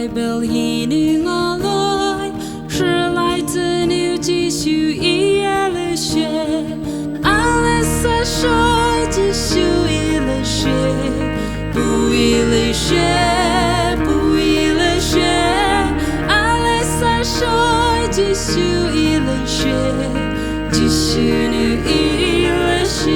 代表一女而来，是来自你继续一夜的雪，爱了洒水，继续一了雪，不一了雪，不一了雪，爱了洒水，继续一了雪，继续你一了雪。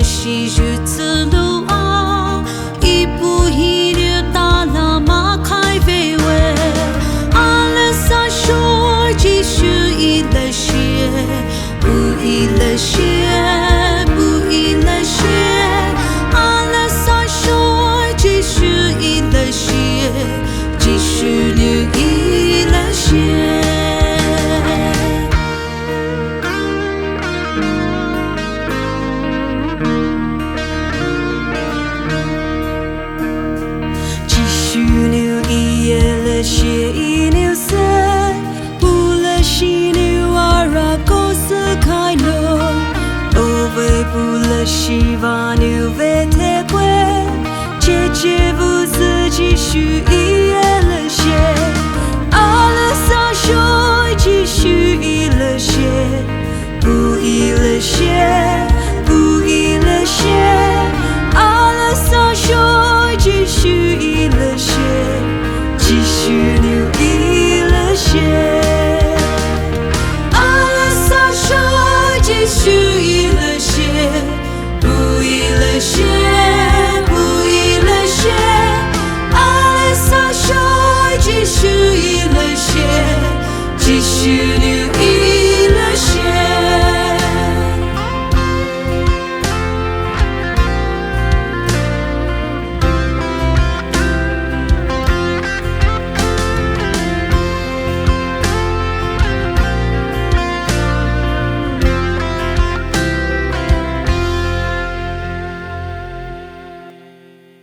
昔日之路啊，一步一步大浪马开飞weg，阿拉萨水继续一了雪，不一了雪，不一了雪，阿拉萨水继续一了雪，继续你一了雪。写一流色，不了西流阿拉高斯开了，哦喂不了西瓦牛喂太贵，姐姐不自己续一夜了些，阿拉萨水继续一了些，不一了些，不一了些，阿拉萨水继续一了些。继续留一了些。